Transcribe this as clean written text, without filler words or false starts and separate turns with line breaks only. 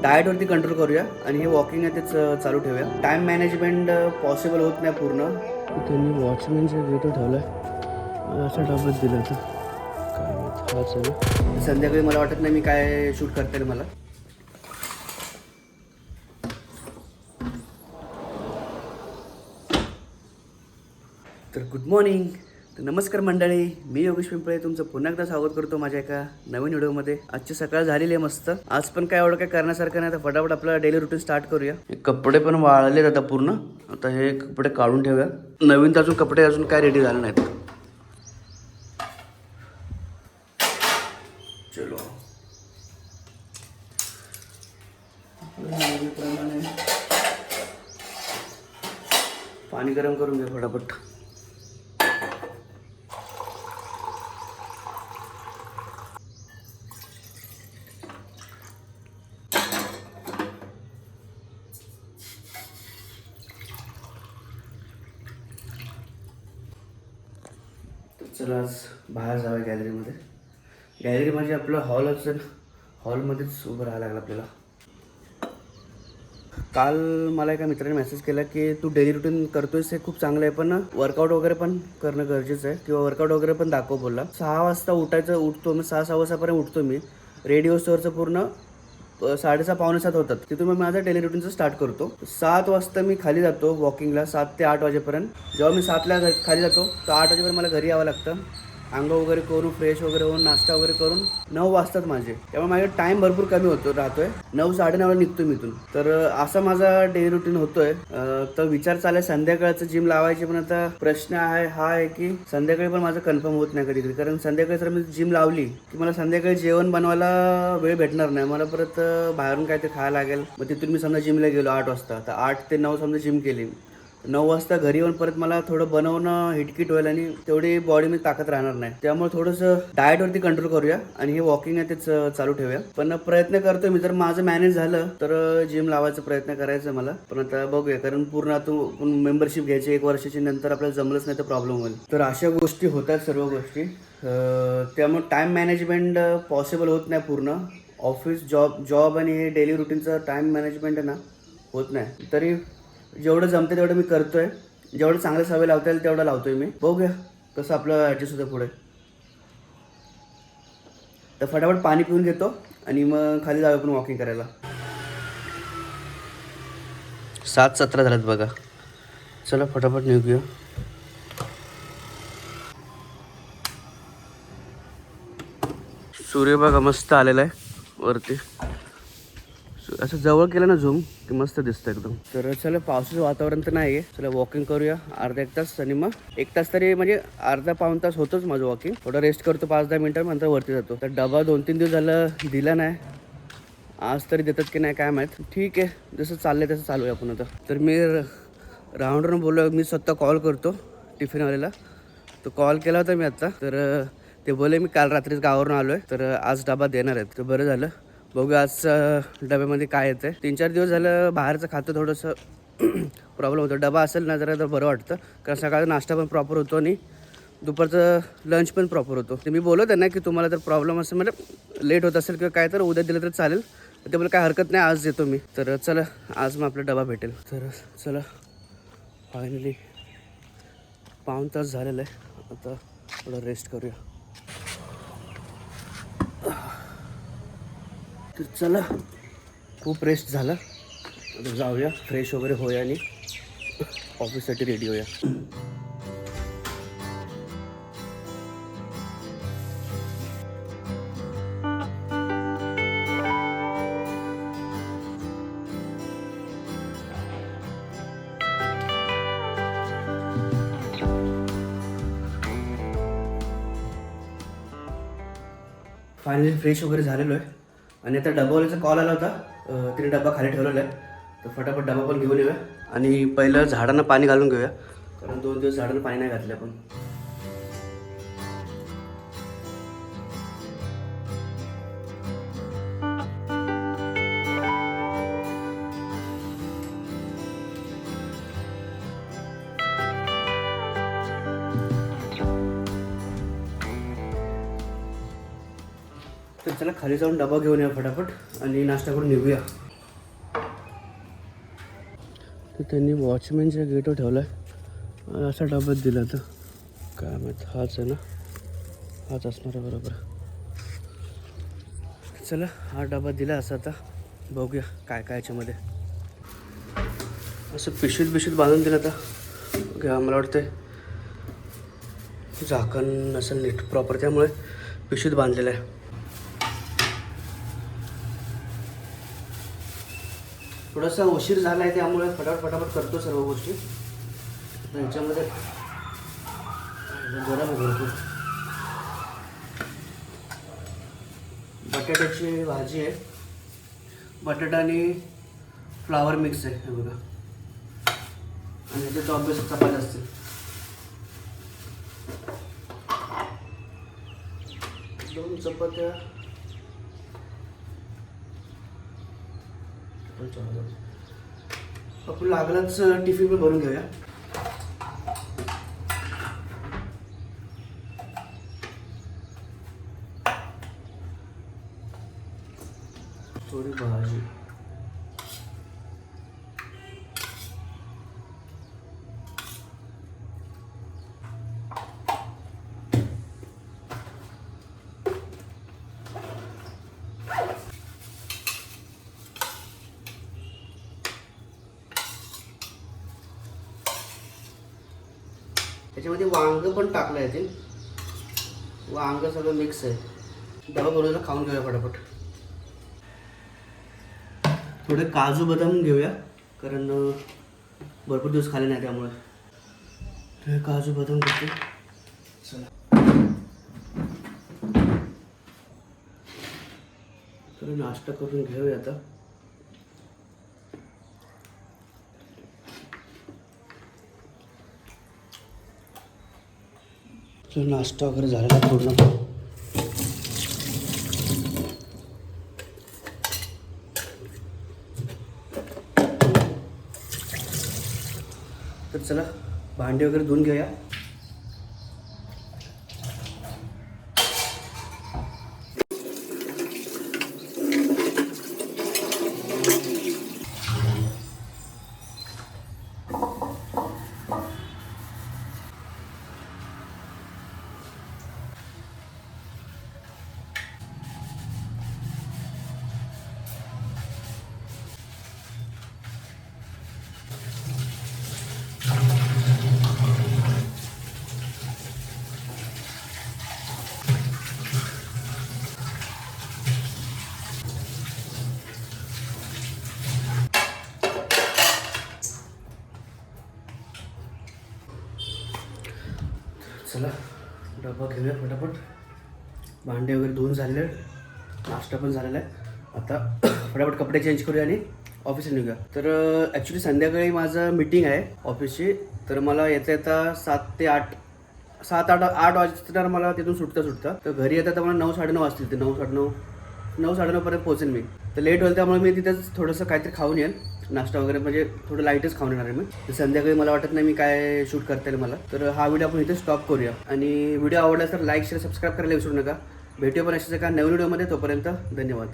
डाएटवरती control करूया आणि हे वॉकिंग आहे तेच चालू ठेवूया. टाइम मॅनेजमेंट पॉसिबल होत नाही पूर्ण. त्यांनी वॉचमॅनच्या गेटवर ठेवलं अशा डब्यात दिलं होतं काय माहित हाच आहे ना. संध्याकाळी मला वाटत नाही मी काय शूट करता येईल मला. तर गुड मॉर्निंग. तर नमस्कार मंडळी, मी योगेश पिंपळे तुमचं पुन्हा एकदा स्वागत करतो माझ्या एका नवीन व्हिडिओमध्ये. आजची सकाळ झालेली आहे मस्त. आज पण काय एवढं काय करण्यासारखं नाही, तर फटाफट आपला डेली रुटीन स्टार्ट करूया. हे कपडे पण वाळलेत आता पूर्ण. आता हे कपडे काढून ठेवूया. नवीन तर अजून कपडे अजून काय रेडी झाले नाहीत. चलो पाणी गरम करून घ्या फटाफट. चला आज बाहेर जाऊया गॅलरीमध्ये. गॅलरी म्हणजे आपलं हॉल असेल, हॉलमध्येच उभं राहायला लागलं आपल्याला. काल मला एका मित्राने मेसेज केला की तू डेली रुटीन करतोयस हे खूप चांगलं आहे, पण वर्कआउट वगैरे पण करणं गरजेचं आहे, किंवा वर्कआउट वगैरे पण दाखव बोलला. 6 वाजता उठतो मी, 6 वाजतापर्यंत उठतो मी. रेडिओ स्टोअरचं पूर्ण 6:30 पावणे 7 होतात. तिथून मी माझं डेली रुटीनचं स्टार्ट करतो. 7 वाजता मी खाली जातो वॉकिंगला, 7 ते 8 वाजेपर्यंत. जेव्हा मी 7ला खाली जातो तर 8 वाजेपर्यंत मला घरी यावं लागतं. अंघोळ वगैरे करून फ्रेश वगैरे होऊन नाश्ता वगैरे करून 9 वाजतात माझे. त्यामुळे माझा टाईम भरपूर कमी राहतोय. 9 साडेनऊला निघतो मी इथून. तर असा माझा डेली रुटीन होतोय. तर विचार चाललाय संध्याकाळचं जिम लावायची, पण आता प्रश्न आहे की संध्याकाळी पण माझं कन्फर्म होत नाही कधी कधी. कारण संध्याकाळी जर मी जिम लावली की मला संध्याकाळी जेवण बनवायला वेळ भेटणार नाही. मला परत बाहेरून काय ते खायला लागेल. मग तिथून मी समजा जिमला गेलो 8 वाजता, तर 8 ते 9 समजा जिम केली. 9 वाजता घरी येऊन परत मला थोडं बनवणं हिटकिट होईल आणि तेवढी बॉडीमध्ये ताकद राहणार नाही. त्यामुळे थोडंसं डाएटवरती कंट्रोल करूया आणि हे वॉकिंग आहे तेच चालू ठेवूया. पण प्रयत्न करतोय मी, जर माझं मॅनेज झालं तर जिम लावायचा प्रयत्न करायचा मला. पण आता बघूया, कारण पूर्ण आता मेंबरशिप घ्यायची 1 वर्षाची, नंतर आपल्याला जमलंच नाही तर प्रॉब्लेम होईल. तर अशा गोष्टी होतात सर्व गोष्टी. त्यामुळे टाइम मॅनेजमेंट पॉसिबल होत नाही पूर्ण. ऑफिस जॉब आणि हे डेली रुटीनचं टाइम मॅनेजमेंट आहे ना होत नाही. तरी जेवढं जमतं तेवढं मी करतोय. जेवढं चांगलं सवय लावता येईल तेवढं लावतोय मी. बघूया कसं आपलं ॲडजस्ट होतं पुढे. तर फटाफट पाणी पिऊन घेतो आणि मग खाली जाऊया आपण वॉकिंग करायला. 7:17 झाल्यात बघा. चला फटाफट निघूया. सूर्य बघा मस्त आलेला आहे वरती. असं जवळ केलं ना झूम की मस्त दिसतं एकदम. तर चला, पावसाचं वातावरण तर नाही आहे. चला वॉकिंग करूया अर्धा 1 तास. आणि मग 1 तास तरी म्हणजे अर्धा पाऊण तास होतोच माझं वॉकिंग. थोडं रेस्ट करतो 5-10 मिनटं, नंतर वरती जातो. तर डबा 2-3 दिवस झालं दिला नाही. आज तरी देतात की नाही काय माहीत. ठीक आहे, जसं चाललंय तसं चालू आहे आपण आता. तर मी राऊंडवरून बोललो, मी स्वतः कॉल करतो टिफिनवाल्याला. तो कॉल केला होता मी आत्ता. तर ते बोले मी काल रात्रीच गावावरून आलो आहे, तर आज डबा देणार आहेत. तर बरं झालं. बघूया आज डब्यामध्ये काय येतं. 3-4 दिवस झालं बाहेरचं खातं थोडंसं प्रॉब्लेम होतं. डबा असेल ना जरा तर बरं वाटतं, कारण सकाळचा नाश्ता पण प्रॉपर होतो आणि दुपारचं लंच पण प्रॉपर होतो. ते मी बोललो त्यांना की तुम्हाला जर प्रॉब्लेम असेल, म्हणजे लेट होत असेल किंवा काय, तर उद्या दिलं तर चालेल. ते मला काय हरकत नाही, आज देतो मी. तर चला, आज मग आपला डबा भेटेल. तर चला, फायनली पाऊण तास झालेलं आहे. आता थोडं रेस्ट करूया. तर चला, खूप रेस्ट झाला. आता जाऊया, फ्रेश वगैरे होऊया आणि ऑफिससाठी रेडी होऊया. फायनली फ्रेश वगैरे झालेलो आहे. आणि आता डबावाल्याचा कॉल आला होता. तिने डबा खाली ठेवलेला आहे. तर फटाफट डबा पण घेऊन येऊया आणि पहिलं झाडांना पाणी घालून घेऊया, कारण 2 दिवस झाडांना पाणी नाही घातलं आपण. तर चला खाली जाऊन डबा घेऊन या फटाफट आणि नाश्ता करून निघूया. त्यांनी वॉचमॅनच्या गेटवर ठेवला आहे. असा डब्यात दिला तर काय माहीत, हाच आहे ना, हाच असणार आहे बरोबर. चला हा डबा दिला असा, आता बघूया काय काय याच्यामध्ये. असं पिशवीत बांधून दिलं आता घ्या. मला वाटतं झाकण नसेल नीट प्रॉपर, त्यामुळे पिशवीत बांधलेलं आहे. थोडासा उशीर झाला आहे त्यामुळे फटाफट करतो सर्व गोष्टी. ह्याच्यामध्ये गरम आहे भरपूर. बटाट्याची भाजी आहे, बटाटा आणि फ्लावर मिक्स आहे हे बघा. आणि ह्याच्यात ऑब्वियस चपाती असते. दोन चपात्या आपण लागलाच टिफिन पण भरून घेऊया. थोडी भाजी, त्याच्यामध्ये वांग पण टाकलं आहे. ते वांग सगळं मिक्स आहे. डबा बनवून खाऊन घेऊया फटाफट. थोडे काजू बदाम घेऊया, कारण भरपूर दिवस खाले नाही त्यामुळे. ते काजू बदाम घेते. चला तर नाश्ता करून घेऊया आता. तर नाश्ता वगैरे झालेला पूर्ण. तर चला भांडी वगैरे धुवून घेऊया. चला डबा घेऊया फटाफट. भांडे वगैरे धुवून झालेले, नाश्ता पण झालेला आहे. आता फटाफट कपडे चेंज करूया आणि ऑफिसला निघूया. तर ॲक्च्युली संध्याकाळी माझं मीटिंग आहे ऑफिसची. तर मला येता 7-8 वाजता मला तिथून सुटता. तर घरी येता तर मला 9-9:30 वाजतील. ते 9-9:30 पर्यंत पोहोचेन मी. तर लेट होईल त्यामुळे मी तिथंच थोडंसं काहीतरी खाऊन येईल. नाश्ता वगैरे म्हणजे थोडं लाईटच खाऊन येणार आहे मी. तर संध्याकाळी मला वाटत नाही मी काय शूट करता येईल मला. तर हा व्हिडिओ आपण इथे स्टॉप करूया. आणि व्हिडिओ आवडला तर लाईक शेअर सबस्क्राईब करायला विसरू नका. भेटूया पण अशाच एका नवीन व्हिडिओमध्ये. तोपर्यंत धन्यवाद.